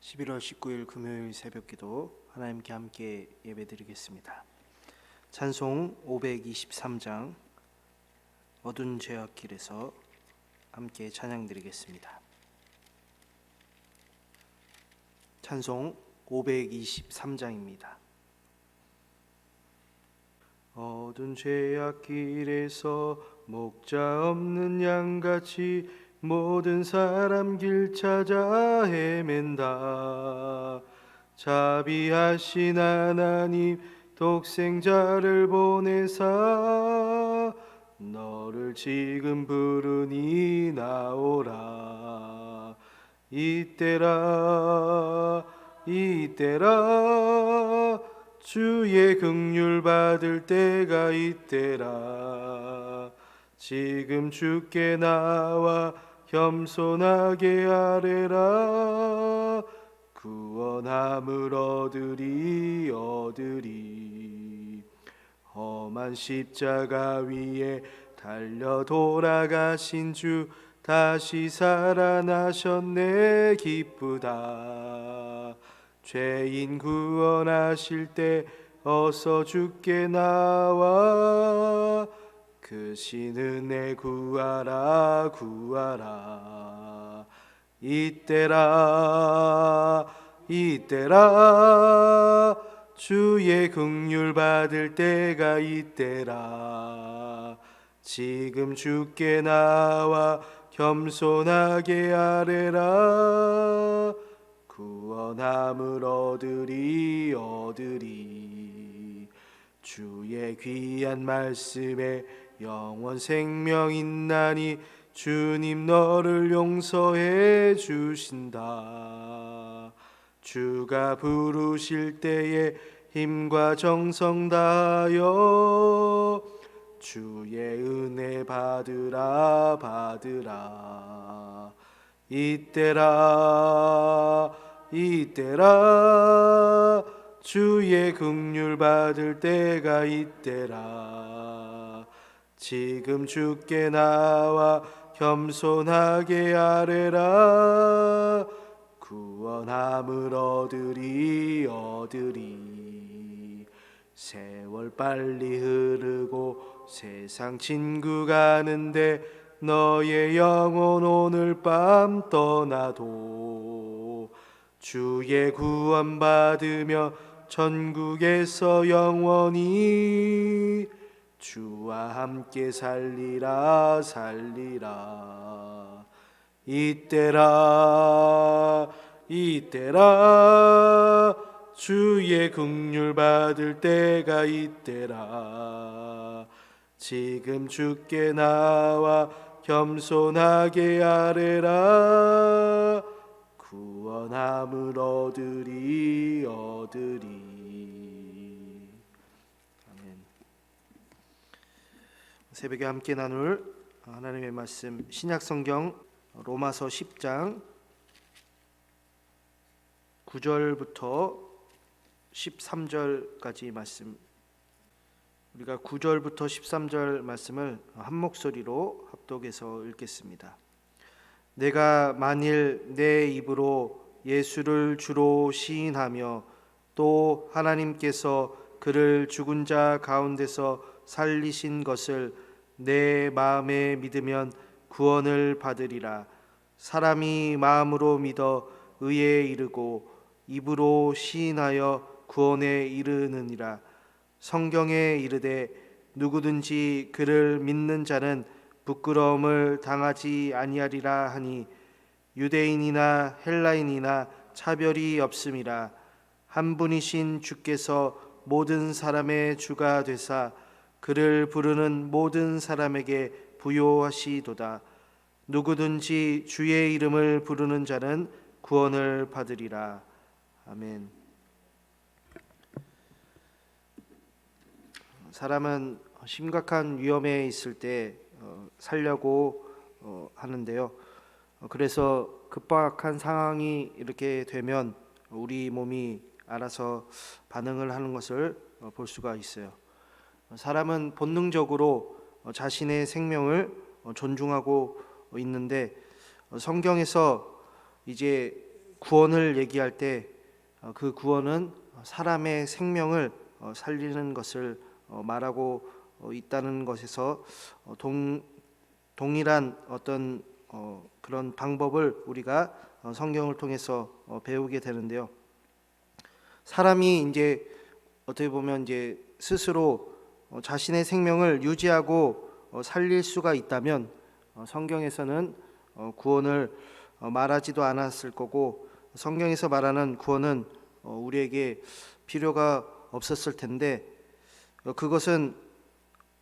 11월 19일 금요일 새벽기도 하나님께 함께 예배드리겠습니다. 찬송 523장 어두운 죄악길에서 함께 찬양드리겠습니다. 찬송 523장입니다. 어두운 죄악길에서 목자 없는 양같이 모든 사람 길 찾아 헤맨다. 자비하신 하나님 독생자를 보내사 너를 지금 부르니 나오라. 이때라 주의 긍휼 받을 때가 이때라. 지금 주께 나와 겸손하게 아뢰라. 구원함을 얻으리. 험한 십자가 위에 달려 돌아가신 주 다시 살아나셨네. 기쁘다. 죄인 구원하실 때 어서 주께 나와 그 신 은혜 구하라. 이때라 주의 긍휼 받을 때가 이때라. 지금 주께 나와 겸손하게 아뢰라. 구원함을 얻으리. 주의 귀한 말씀에 영원 생명 있나니 주님 너를 용서해 주신다. 주가 부르실 때에 힘과 정성 다하여 주의 은혜 받으라. 이때라 주의 긍휼 받을 때가 이때라. 지금 주께 나와 겸손하게 아뢰라. 구원함을 얻으리. 세월 빨리 흐르고 세상 친구 가는데 너의 영혼 오늘 밤 떠나도 주의 구원 받으며 천국에서 영원히 주와 함께 살리라. 이때라 주의 긍휼 받을 때가 이때라. 지금 주께 나와 겸손하게 아뢰라. 구원함을 얻으리. 아멘. 새벽에 함께 나눌 하나님의 말씀 신약성경 로마서 10장 9절부터 13절까지 말씀, 우리가 9절부터 13절 말씀을 한 목소리로 합독해서 읽겠습니다. 내가 만일 내 입으로 예수를 주로 시인하며 또 하나님께서 그를 죽은 자 가운데서 살리신 것을 내 마음에 믿으면 구원을 받으리라. 사람이 마음으로 믿어 의에 이르고 입으로 시인하여 구원에 이르느니라. 성경에 이르되 누구든지 그를 믿는 자는 부끄러움을 당하지 아니하리라 하니 유대인이나 헬라인이나 차별이 없음이라. 한 분이신 주께서 모든 사람의 주가 되사 그를 부르는 모든 사람에게 부요하시도다. 누구든지 주의 이름을 부르는 자는 구원을 받으리라. 아멘. 사람은 심각한 위험에 있을 때 살려고 하는데요. 그래서 급박한 상황이 이렇게 되면 우리 몸이 알아서 반응을 하는 것을 볼 수가 있어요. 사람은 본능적으로 자신의 생명을 존중하고 있는데 성경에서 이제 구원을 얘기할 때 그 구원은 사람의 생명을 살리는 것을 말하고 있다는 것에서 동일한 어떤 그런 방법을 우리가 성경을 통해서 배우게 되는데요. 사람이 이제 어떻게 보면 이제 스스로 자신의 생명을 유지하고 살릴 수가 있다면 성경에서는 구원을 말하지도 않았을 거고, 성경에서 말하는 구원은 우리에게 필요가 없었을 텐데, 그것은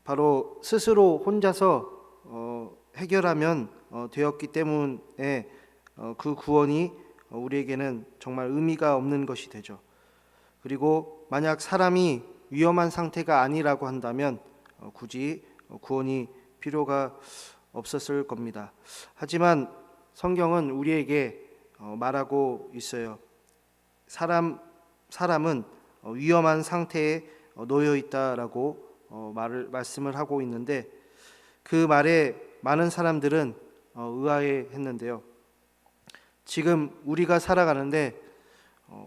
바로 스스로 혼자서 해결하면 되었기 때문에 그 구원이 우리에게는 정말 의미가 없는 것이 되죠. 그리고 만약 사람이 위험한 상태가 아니라고 한다면 굳이 구원이 필요가 없었을 겁니다. 하지만 성경은 우리에게 말하고 있어요. 사람은 위험한 상태에 놓여 있다라고 말씀을 하고 있는데, 그 말에 많은 사람들은 의아해했는데요. 지금 우리가 살아가는데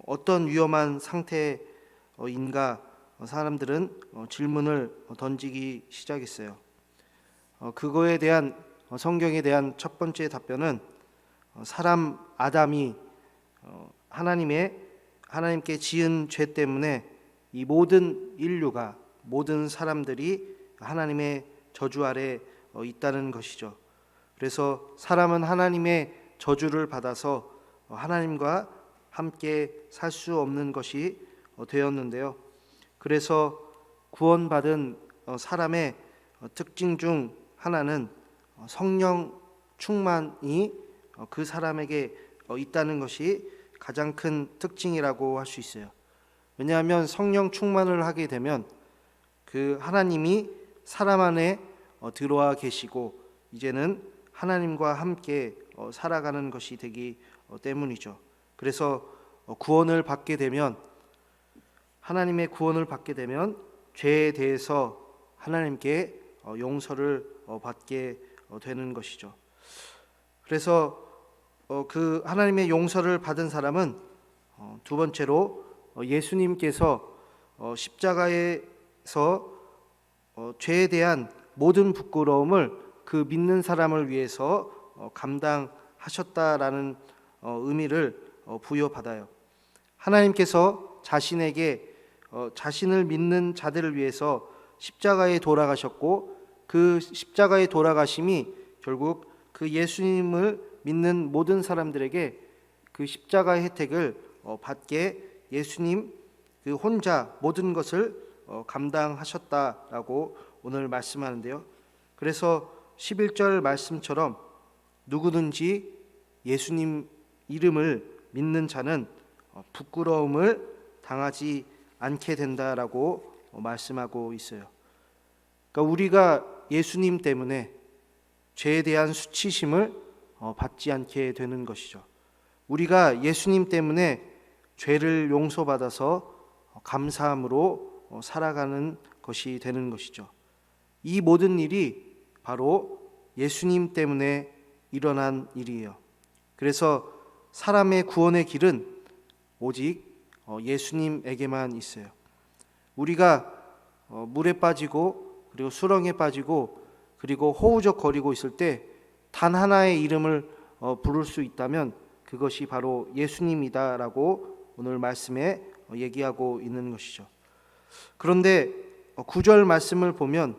어떤 위험한 상태인가 사람들은 질문을 던지기 시작했어요. 그거에 대한 성경에 대한 첫 번째 답변은 사람 아담이 하나님께 지은 죄 때문에 이 모든 인류가, 모든 사람들이 하나님의 저주 아래 있다는 것이죠. 그래서 사람은 하나님의 저주를 받아서 하나님과 함께 살 수 없는 것이 되었는데요. 그래서 구원받은 사람의 특징 중 하나는 성령 충만이 그 사람에게 있다는 것이 가장 큰 특징이라고 할 수 있어요. 왜냐하면 성령 충만을 하게 되면 그 하나님이 사람 안에 들어와 계시고 이제는 하나님과 함께 살아가는 것이 되기 때문이죠. 그래서 구원을 받게 되면, 하나님의 구원을 받게 되면 죄에 대해서 하나님께 용서를 받게 되는 것이죠. 그래서 그 하나님의 용서를 받은 사람은 두 번째로 예수님께서 십자가에서 죄에 대한 모든 부끄러움을 그 믿는 사람을 위해서 감당하셨다라는 의미를 부여받아요. 하나님께서 자신에게 자신을 믿는 자들을 위해서 십자가에 돌아가셨고, 그 십자가에 돌아가심이 결국 그 예수님을 믿는 모든 사람들에게 그 십자가의 혜택을 받게 예수님 그 혼자 모든 것을 감당하셨다라고 오늘 말씀하는데요. 그래서 11절 말씀처럼 누구든지 예수님 이름을 믿는 자는 부끄러움을 당하지 않게 된다라고 말씀하고 있어요. 그러니까 우리가 예수님 때문에 죄에 대한 수치심을 받지 않게 되는 것이죠. 우리가 예수님 때문에 죄를 용서받아서 감사함으로 살아가는 것이 되는 것이죠. 이 모든 일이 바로 예수님 때문에 일어난 일이에요. 그래서 사람의 구원의 길은 오직 예수님에게만 있어요. 우리가 물에 빠지고 그리고 수렁에 빠지고 그리고 허우적거리고 있을 때 단 하나의 이름을 부를 수 있다면 그것이 바로 예수님이다라고 오늘 말씀에 얘기하고 있는 것이죠. 그런데 9절 말씀을 보면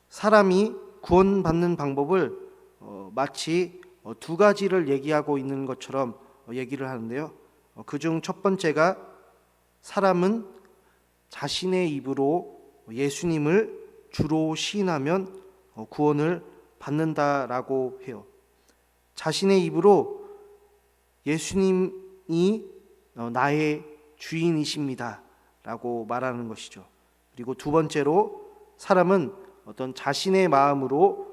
사람이 구원받는 방법을 마치 두 가지를 얘기하고 있는 것처럼 얘기를 하는데요. 그중 첫 번째가 사람은 자신의 입으로 예수님을 주로 시인하면 구원을 받는다라고 해요. 자신의 입으로 예수님이 나의 주인이십니다 라고 말하는 것이죠. 그리고 두 번째로 사람은 어떤 자신의 마음으로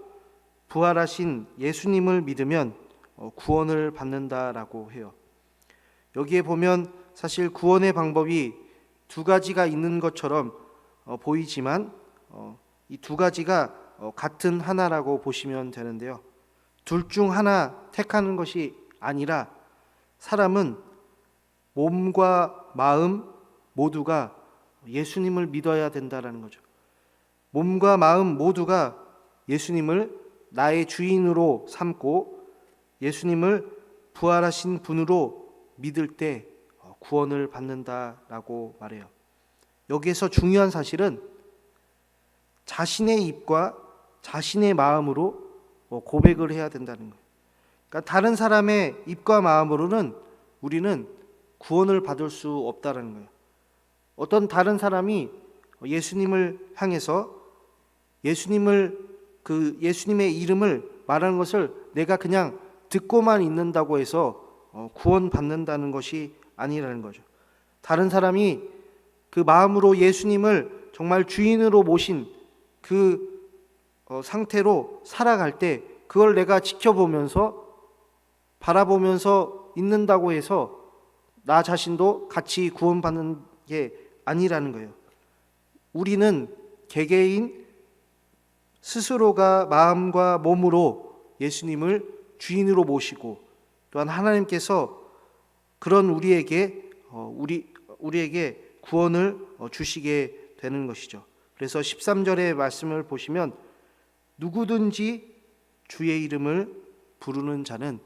부활하신 예수님을 믿으면 구원을 받는다라고 해요. 여기에 보면 사실 구원의 방법이 두 가지가 있는 것처럼 보이지만 이 두 가지가 같은 하나라고 보시면 되는데요. 둘 중 하나 택하는 것이 아니라 사람은 몸과 마음 모두가 예수님을 믿어야 된다라는 거죠. 몸과 마음 모두가 예수님을 나의 주인으로 삼고 예수님을 부활하신 분으로 믿을 때 구원을 받는다라고 말해요. 여기에서 중요한 사실은 자신의 입과 자신의 마음으로 고백을 해야 된다는 거예요. 그러니까 다른 사람의 입과 마음으로는 우리는 구원을 받을 수 없다는 거예요. 어떤 다른 사람이 예수님을 향해서 예수님의 이름을 말하는 것을 내가 그냥 듣고만 있는다고 해서 구원받는다는 것이 아니라는 거죠. 다른 사람이 그 마음으로 예수님을 정말 주인으로 모신 그 상태로 살아갈 때 그걸 내가 지켜보면서 바라보면서 있는다고 해서 나 자신도 같이 구원받는 게 아니라는 거예요. 우리는 개개인 스스로가 마음과 몸으로 예수님을 주인으로 모시고 또한 하나님께서 그런 우리에게 구원을 주시게 되는 것이죠. 그래서 13절의 말씀을 보시면 누구든지 주의 이름을 부르는 자는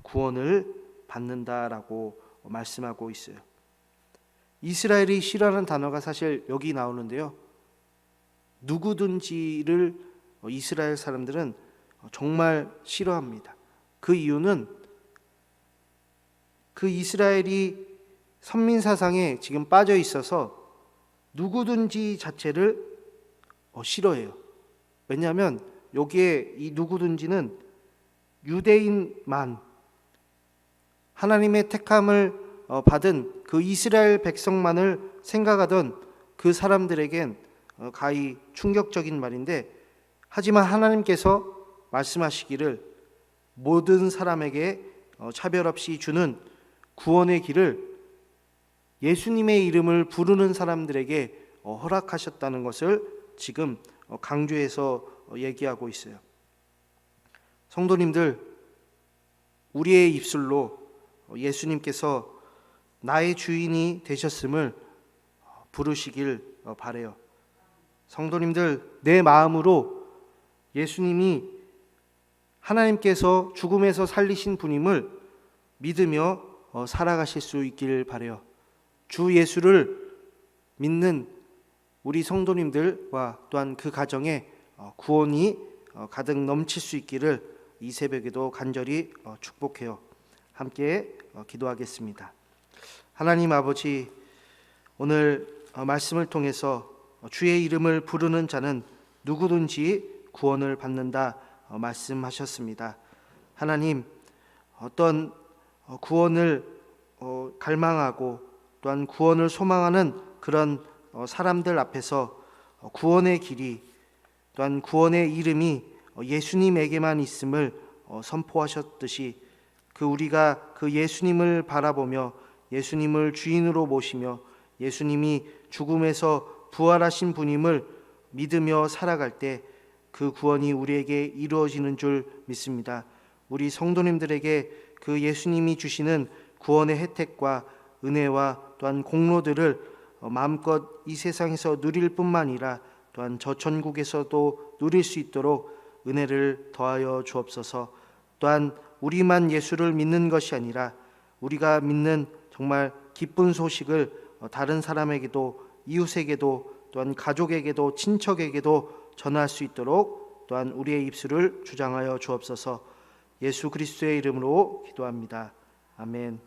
구원을 받는다라고 말씀하고 있어요. 이스라엘이 싫어하는 단어가 사실 여기 나오는데요. 누구든지를 이스라엘 사람들은 정말 싫어합니다. 그 이유는 그 이스라엘이 선민사상에 지금 빠져 있어서 누구든지 자체를 싫어해요. 왜냐하면 여기에 이 누구든지는 유대인만, 하나님의 택함을 받은 그 이스라엘 백성만을 생각하던 그 사람들에겐 가히 충격적인 말인데, 하지만 하나님께서 말씀하시기를 모든 사람에게 차별 없이 주는 구원의 길을 예수님의 이름을 부르는 사람들에게 허락하셨다는 것을 지금 강조해서 얘기하고 있어요. 성도님들, 우리의 입술로 예수님께서 나의 주인이 되셨음을 부르시길 바라요. 성도님들, 내 마음으로 예수님이 하나님께서 죽음에서 살리신 분임을 믿으며 살아가실 수 있길 바라요. 주 예수를 믿는 우리 성도님들과 또한 그 가정에 구원이 가득 넘칠 수 있기를 이 새벽에도 간절히 축복해요. 함께 기도하겠습니다. 하나님 아버지, 오늘 말씀을 통해서 주의 이름을 부르는 자는 누구든지 구원을 받는다 말씀하셨습니다. 하나님, 어떤 구원을 갈망하고 또한 구원을 소망하는 그런 사람들 앞에서 구원의 길이 또한 구원의 이름이 예수님에게만 있음을 선포하셨듯이 우리가 그 예수님을 바라보며 예수님을 주인으로 모시며 예수님이 죽음에서 부활하신 분임을 믿으며 살아갈 때 그 구원이 우리에게 이루어지는 줄 믿습니다. 우리 성도님들에게 그 예수님이 주시는 구원의 혜택과 은혜와 또한 공로들을 마음껏 이 세상에서 누릴 뿐만 아니라 또한 저 천국에서도 누릴 수 있도록 은혜를 더하여 주옵소서. 또한 우리만 예수를 믿는 것이 아니라 우리가 믿는 정말 기쁜 소식을 다른 사람에게도, 이웃에게도, 또한 가족에게도, 친척에게도 전할 수 있도록 또한 우리의 입술을 주장하여 주옵소서. 예수 그리스도의 이름으로 기도합니다. 아멘.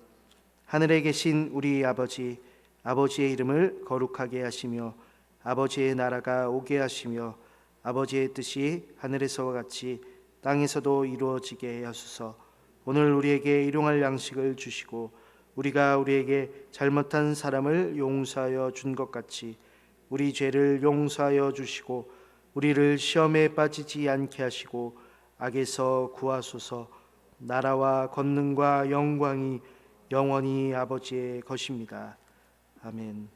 하늘에 계신 우리 아버지, 아버지의 이름을 거룩하게 하시며 아버지의 나라가 오게 하시며 아버지의 뜻이 하늘에서와 같이 땅에서도 이루어지게 하소서. 오늘 우리에게 일용할 양식을 주시고 우리가 우리에게 잘못한 사람을 용서하여 준 것 같이 우리 죄를 용서하여 주시고 우리를 시험에 빠지지 않게 하시고 악에서 구하소서. 나라와 권능과 영광이 영원히 아버지의 것입니다. 아멘.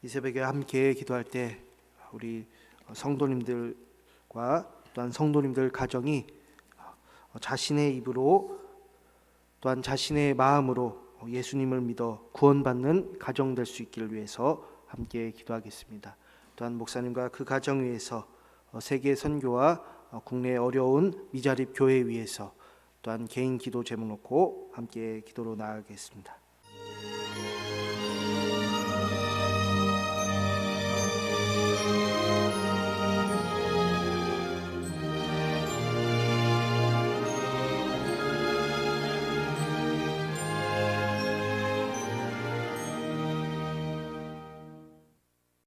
이 새벽에 함께 기도할 때 우리 성도님들과 또한 성도님들 가정이 자신의 입으로 또한 자신의 마음으로 예수님을 믿어 구원받는 가정 될 수 있기를 위해서 함께 기도하겠습니다. 또한 목사님과 그 가정 위해서 세계 선교와 국내 어려운 미자립 교회 위해서 또한 개인 기도 제목 놓고 함께 기도로 나아가겠습니다.